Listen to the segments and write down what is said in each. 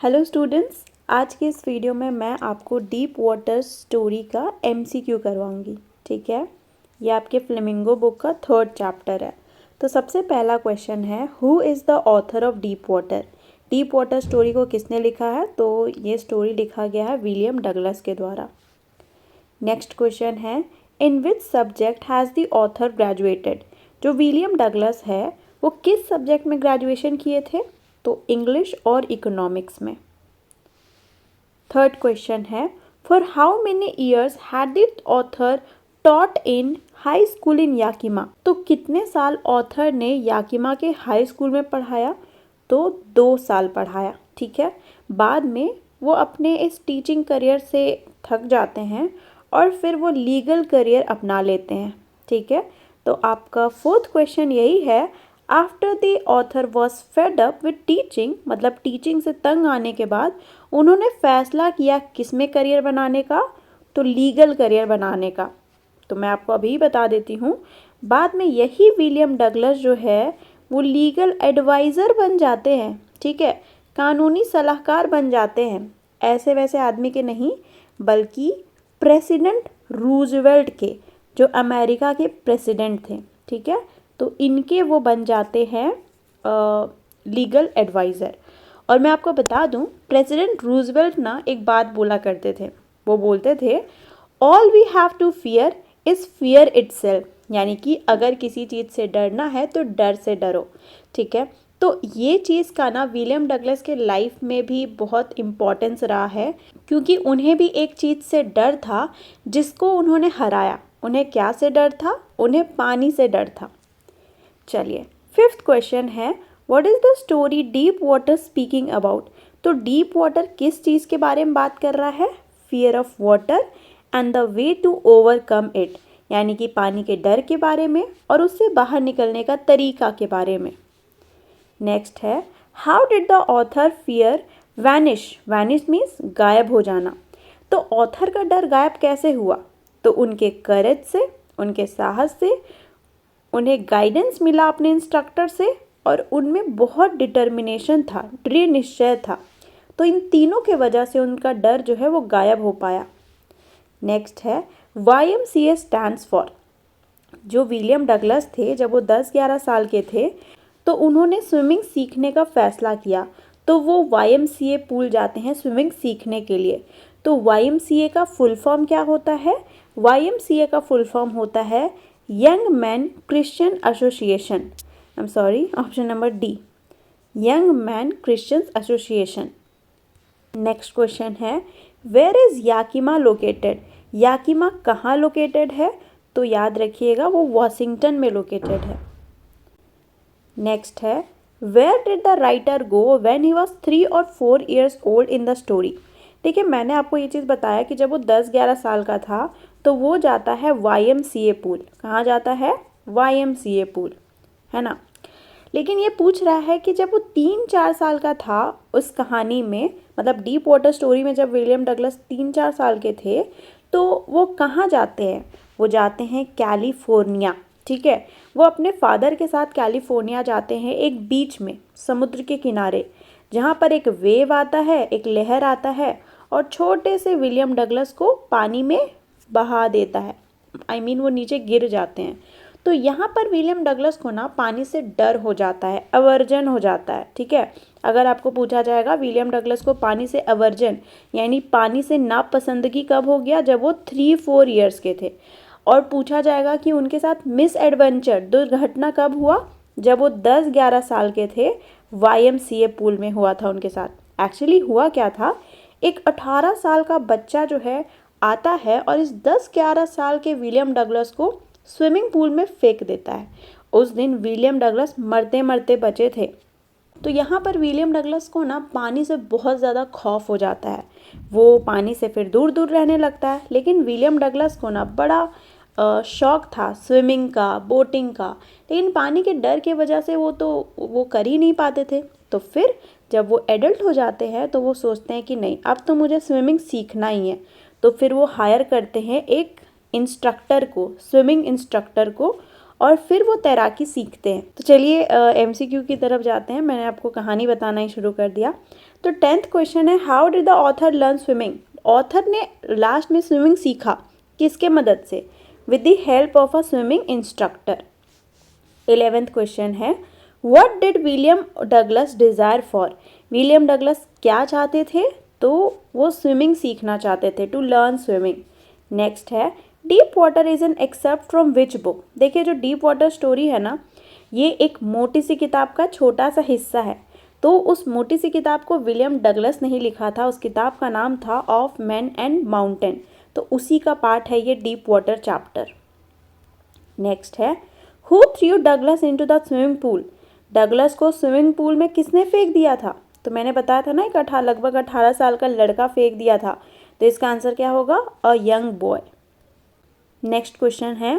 Hello students, आज के इस वीडियो में मैं आपको डीप वाटर स्टोरी का एमसीक्यू करवाऊंगी। ठीक है, ये आपके फ्लेमिंगो बुक का 3rd चैप्टर है। तो सबसे पहला क्वेश्चन है, who is the author of deep water. Deep water story को किसने लिखा है? तो ये स्टोरी लिखा गया है विलियम डगलस के द्वारा। नेक्स्ट क्वेश्चन है, in which subject has the author graduated. जो विलियम डगलस है वो किस सब्जेक्ट में ग्रेजुएशन किए थे? तो इंग्लिश और इकोनॉमिक्स में। थर्ड क्वेश्चन है, for how many years had the author taught in high school in Yakima. तो कितने साल ऑथर ने याकिमा के हाई स्कूल में पढ़ाया? तो 2 साल पढ़ाया। ठीक है, बाद में वो अपने इस टीचिंग करियर से थक जाते हैं और फिर वो लीगल करियर अपना लेते हैं। ठीक है, तो आपका 4th क्वेश्चन यही है, after the author was fed up with teaching, मतलब टीचिंग से तंग आने के बाद उन्होंने फैसला किया किस में करियर बनाने का? तो लीगल करियर बनाने का। तो मैं आपको अभी बता देती हूँ, बाद में यही विलियम डगलस जो है वो लीगल एडवाइज़र बन जाते हैं। ठीक है, कानूनी सलाहकार बन जाते हैं। ऐसे वैसे आदमी के नहीं, बल्कि प्रेसिडेंट रूजवेल्ट के, जो अमेरिका के प्रेसिडेंट थे। ठीक है, तो इनके वो बन जाते हैं लीगल एडवाइज़र। और मैं आपको बता दूं, प्रेसिडेंट रूजवेल्ट ना एक बात बोला करते थे। वो बोलते थे, all we have to fear is fear itself, यानी कि अगर किसी चीज़ से डरना है तो डर से डरो। ठीक है, तो ये चीज़ का ना विलियम डगलस के लाइफ में भी बहुत इम्पोर्टेंस रहा है, क्योंकि उन्हें भी एक चीज़ से डर था जिसको उन्होंने हराया। उन्हें क्या से डर था? उन्हें पानी से डर था। चलिए, 5th क्वेश्चन है, what is the story deep water speaking about. तो डीप वाटर किस चीज़ के बारे में बात कर रहा है? Fear of water and the way to overcome it, यानी कि पानी के डर के बारे में और उससे बाहर निकलने का तरीका के बारे में। नेक्स्ट है, how did the author fear vanish. Vanish means गायब हो जाना। तो ऑथर का डर गायब कैसे हुआ? तो उनके करेज से, उनके साहस से, उन्हें गाइडेंस मिला अपने इंस्ट्रक्टर से, और उनमें बहुत डिटर्मिनेशन था, दृढ़ निश्चय था। तो इन तीनों के वजह से उनका डर जो है वो गायब हो पाया। नेक्स्ट है, YMCA स्टैंड्स फॉर। जो विलियम डगलस थे, जब वो 10-11 साल के थे तो उन्होंने स्विमिंग सीखने का फैसला किया। तो वो YMCA पूल जाते हैं स्विमिंग सीखने के लिए। तो YMCA का फुल फॉर्म क्या होता है? YMCA का फुल फॉर्म होता है young man Christian association. I am sorry, option number D, young man Christian association. Next question है, where is Yakima located. Yakima कहाँ लोकेटेड है? तो याद रखिएगा वो वॉशिंगटन में लोकेटेड है। नेक्स्ट है, where did the writer go when he was 3 और 4 years old in the story. देखिए, मैंने आपको ये चीज़ बताया कि जब वो 10-11 साल का था तो वो जाता है YMCA पूल। कहाँ जाता है? YMCA पूल, है ना। लेकिन ये पूछ रहा है कि जब वो 3-4 साल का था उस कहानी में, मतलब डीप वाटर स्टोरी में, जब विलियम डगलस 3-4 साल के थे तो वो कहाँ जाते हैं? वो जाते हैं कैलिफोर्निया। ठीक है, वो अपने फादर के साथ कैलिफोर्निया जाते हैं, एक बीच में, समुद्र के किनारे, जहाँ पर एक वेव आता है, एक लहर आता है और छोटे से विलियम डगलस को पानी में बहा देता है। वो नीचे गिर जाते हैं। तो यहाँ पर विलियम डगलस को ना पानी से डर हो जाता है, अवर्जन हो जाता है। ठीक है, अगर आपको पूछा जाएगा विलियम डगलस को पानी से अवर्जन यानी पानी से नापसंदगी कब हो गया? जब वो 3-4 ईयर्स के थे। और पूछा जाएगा कि उनके साथ मिस एडवेंचर, दुर्घटना कब हुआ? जब वो 10-11 साल के थे, YMCA पूल में हुआ था उनके साथ। एक्चुअली हुआ क्या था, एक 18 साल का बच्चा जो है आता है और इस 10-11 साल के विलियम डगलस को स्विमिंग पूल में फेंक देता है। उस दिन विलियम डगलस मरते मरते बचे थे। तो यहाँ पर विलियम डगलस को ना पानी से बहुत ज़्यादा खौफ हो जाता है। वो पानी से फिर दूर दूर रहने लगता है। लेकिन विलियम डगलस को ना बड़ा शौक था स्विमिंग का, बोटिंग का, लेकिन पानी के डर के वजह से वो कर ही नहीं पाते थे। तो फिर जब वो एडल्ट हो जाते हैं तो वो सोचते हैं कि नहीं, अब तो मुझे स्विमिंग सीखना ही है। तो फिर वो हायर करते हैं एक इंस्ट्रक्टर को, स्विमिंग इंस्ट्रक्टर को, और फिर वो तैराकी सीखते हैं। तो चलिए MCQ की तरफ जाते हैं। मैंने आपको कहानी बताना ही शुरू कर दिया। तो 10th क्वेश्चन है, how did the author learn swimming? Author ने लास्ट में स्विमिंग सीखा किसके मदद से? With the help of a swimming instructor. 11th question है, what did William Douglas desire for? William Douglas क्या चाहते थे? तो वो स्विमिंग सीखना चाहते थे, टू लर्न स्विमिंग। नेक्स्ट है, deep water is an excerpt from which book? देखिए जो डीप वाटर स्टोरी है ना, ये एक मोटी सी किताब का छोटा सा हिस्सा है। तो उस मोटी सी किताब को विलियम डगलस ने ही लिखा था। उस किताब का नाम था ऑफ मैन एंड माउंटेन। तो उसी का पार्ट है ये डीप वाटर चैप्टर। नेक्स्ट है, who through Douglas into the swimming pool? Douglas को स्विमिंग पूल में किसने फेंक दिया था? तो मैंने बताया था ना, एक लगभग 18 साल का लड़का फेंक दिया था। तो इसका आंसर क्या होगा? A young boy. Next question है,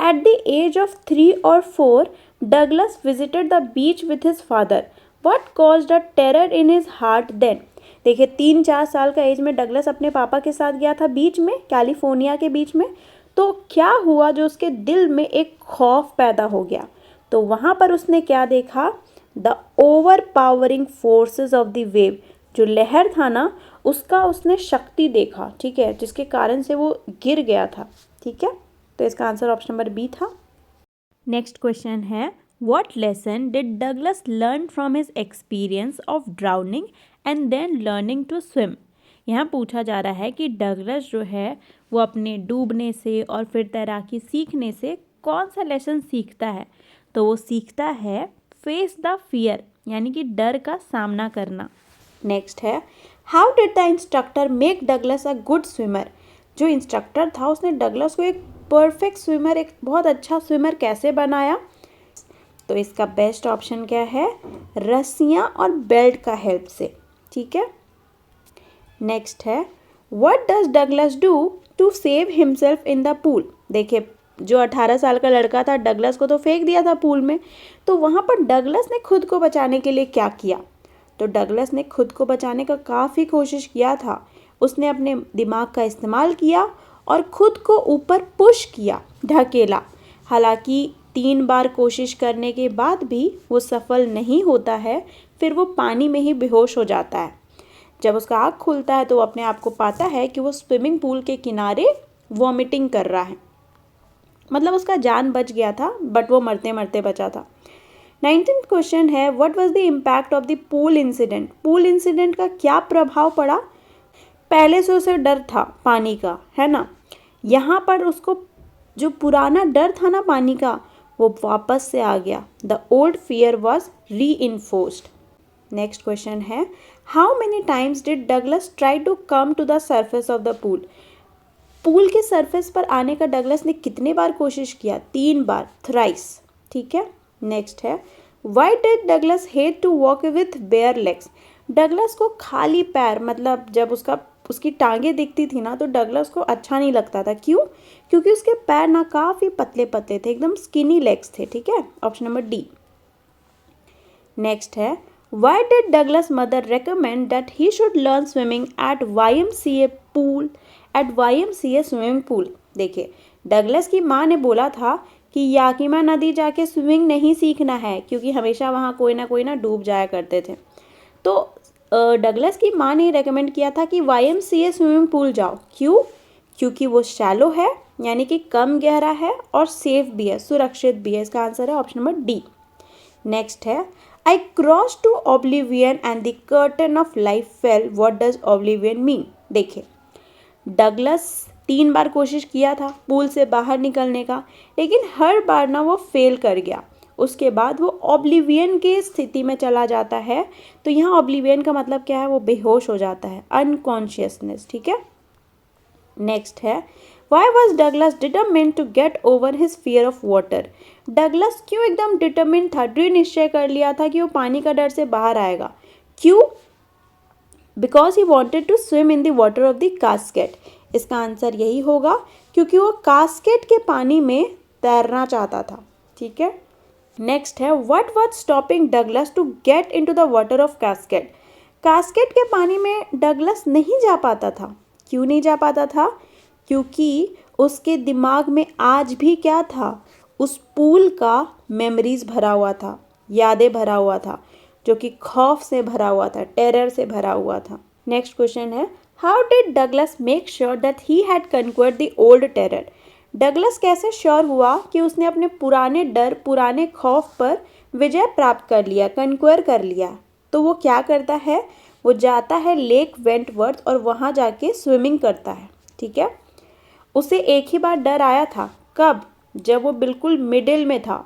एट द एज ऑफ 3 और 4 Douglas visited the beach with his father. What caused a terror in his heart then? देखिए 3-4 साल का एज में डगलस अपने पापा के साथ गया था बीच में, कैलिफोर्निया के बीच में। तो क्या हुआ जो उसके दिल में एक खौफ पैदा हो गया? तो वहाँ पर उसने क्या देखा? The over powering forces of the wave. जो लहर था ना, उसका उसने शक्ति देखा, ठीक है, जिसके कारण से वो गिर गया था। ठीक है, तो इसका आंसर ऑप्शन नंबर बी था। नेक्स्ट क्वेश्चन है, what lesson did Douglas learn from his experience of drowning and then learning to swim? यहाँ पूछा जा रहा है कि डगलस जो है वो अपने डूबने से और फिर तैराकी सीखने से कौन सा लेसन सीखता है? तो वो सीखता है फेस द फियर, यानी कि डर का सामना करना। नेक्स्ट है, how did the instructor make Douglas a good swimmer? जो इंस्ट्रक्टर था उसने डगलस को एक परफेक्ट स्विमर, एक बहुत अच्छा स्विमर कैसे बनाया? तो इसका बेस्ट ऑप्शन क्या है? रस्सियाँ और बेल्ट का हेल्प से। ठीक है, नेक्स्ट है, what does Douglas do to save himself in the pool? देखिए जो 18 साल का लड़का था, डगलस को तो फेंक दिया था पूल में। तो वहाँ पर डगलस ने खुद को बचाने के लिए क्या किया? तो डगलस ने खुद को बचाने का काफ़ी कोशिश किया था। उसने अपने दिमाग का इस्तेमाल किया और खुद को ऊपर पुश किया, ढकेला। हालांकि 3 बार कोशिश करने के बाद भी वो सफल नहीं होता है। फिर वो पानी में ही बेहोश हो जाता है। जब उसका आँख खुलता है तो वो अपने आप को पाता है कि वो स्विमिंग पूल के किनारे वॉमिटिंग कर रहा है। मतलब उसका जान बच गया था, बट वो मरते मरते बचा था। 19th क्वेश्चन है, what was the impact of the pool incident? Pool incident का क्या प्रभाव पड़ा? पहले से उसे डर था पानी का, है ना। यहाँ पर उसको जो पुराना डर था ना पानी का, वो वापस से आ गया। The old fear was reinforced. Next question है, how many times did Douglas try to come to the surface of the pool? Pool के सरफेस पर आने का डगलस ने कितने बार कोशिश किया? 3 बार, थ्राइस। ठीक है, नेक्स्ट है, why did Douglas hate to walk with bare legs? Douglas को खाली पैर, मतलब जब उसकी टांगें दिखती थी ना, तो डगलस को अच्छा नहीं लगता था। क्यों? क्योंकि उसके पैर ना काफ़ी पतले पतले थे, एकदम स्किनी लेग्स थे। ठीक है, ऑप्शन नंबर डी। नेक्स्ट है, why did Douglas mother recommend that he should learn swimming at YMCA pool, at YMCA swimming pool? देखिए डगलस की माँ ने बोला था कि याकिमा नदी जाके स्विमिंग नहीं सीखना है, क्योंकि हमेशा वहाँ कोई ना डूब जाया करते थे। तो डगलस की माँ ने रेकमेंड किया था कि YMCA स्विमिंग पूल जाओ। क्यों? क्योंकि वो शैलो है, यानी कि कम गहरा है, और सेफ भी है, सुरक्षित भी है। इसका आंसर है ऑप्शन नंबर डी। नेक्स्ट है, I crossed to oblivion and the curtain of life fell. What does oblivion mean? देखिए डगलस 3 बार कोशिश किया था पूल से बाहर निकलने का, लेकिन हर बार ना वो फेल कर गया। उसके बाद वो ऑब्लिवियन की स्थिति में चला जाता है। तो यहाँ ऑब्लिवियन का मतलब क्या है? वो बेहोश हो जाता है, अनकॉन्शियसनेस। ठीक है, नेक्स्ट है, why was Douglas determined to get over his fear of water? Douglas क्यों एकदम डिटरमिन था, दृढ़ निश्चय कर लिया था कि वो पानी का डर से बाहर आएगा? क्यों? Because he wanted to swim in the water of the Cascade. इसका आंसर यही होगा, क्योंकि वो कास्केट के पानी में तैरना चाहता था। ठीक है, नेक्स्ट है, what was stopping Douglas to get into the water of Cascade? Cascade के पानी में डगलस नहीं जा पाता था। क्यों नहीं जा पाता था? क्योंकि उसके दिमाग में आज भी क्या था? उस पूल का मेमोरीज भरा हुआ था, यादें भरा हुआ था, जो कि खौफ से भरा हुआ था, टेरर से भरा हुआ था। नेक्स्ट क्वेश्चन है, how did Douglas make sure that he had conquered the old terror? Douglas कैसे श्योर हुआ कि उसने अपने पुराने डर, पुराने खौफ पर विजय प्राप्त कर लिया, कन्क्वर कर लिया? तो वो क्या करता है, वो जाता है लेक वेंटवर्थ और वहाँ जाके स्विमिंग करता है। ठीक है, उसे एक ही बार डर आया था, कब? जब वो बिल्कुल मिडिल में था,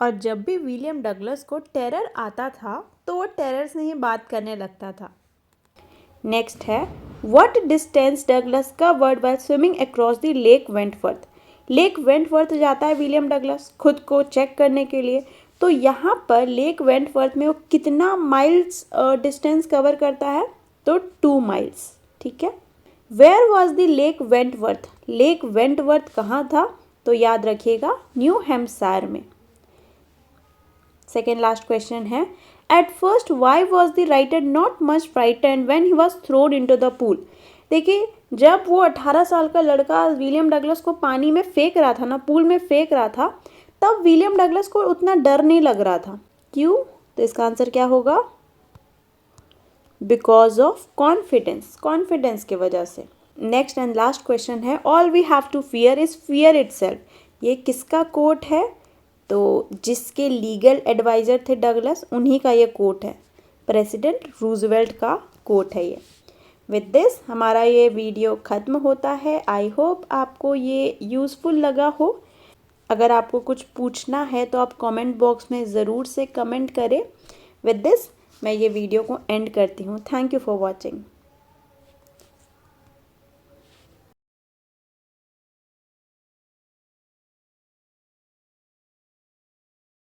और जब भी विलियम डगलस को टेरर आता था तो वो टेरर से ही बात करने लगता था। नेक्स्ट है, what distance Douglas covered while swimming across the lake Wentworth? Lake Wentworth जाता है विलियम डगलस खुद को चेक करने के लिए, तो यहाँ पर लेक वेंटवर्थ में वो कितना माइल्स डिस्टेंस कवर करता है? तो 2 माइल्स। ठीक है, where was the lake Wentworth? Lake Wentworth कहाँ था? तो याद रखिएगा, न्यू हैम्पशायर में। सेकेंड लास्ट क्वेश्चन है, at first why was the writer not much frightened when he was thrown into the pool? देखिए, जब वो 18 साल का लड़का विलियम डगलस को पानी में फेंक रहा था ना, पूल में फेंक रहा था, तब विलियम डगलस को उतना डर नहीं लग रहा था। क्यों? तो इसका आंसर क्या होगा? बिकॉज ऑफ कॉन्फिडेंस, कॉन्फिडेंस की वजह से। नेक्स्ट एंड लास्ट क्वेश्चन है, all we have to fear is fear itself. ये किसका कोट है? तो जिसके लीगल एडवाइज़र थे डगलस, उन्हीं का ये कोट है, प्रेसिडेंट रूजवेल्ट का कोट है ये। विद दिस हमारा ये वीडियो ख़त्म होता है। आई होप आपको ये यूज़फुल लगा हो। अगर आपको कुछ पूछना है तो आप कमेंट बॉक्स में ज़रूर से कमेंट करें। विद दिस मैं ये वीडियो को एंड करती हूँ। Thank you for watching.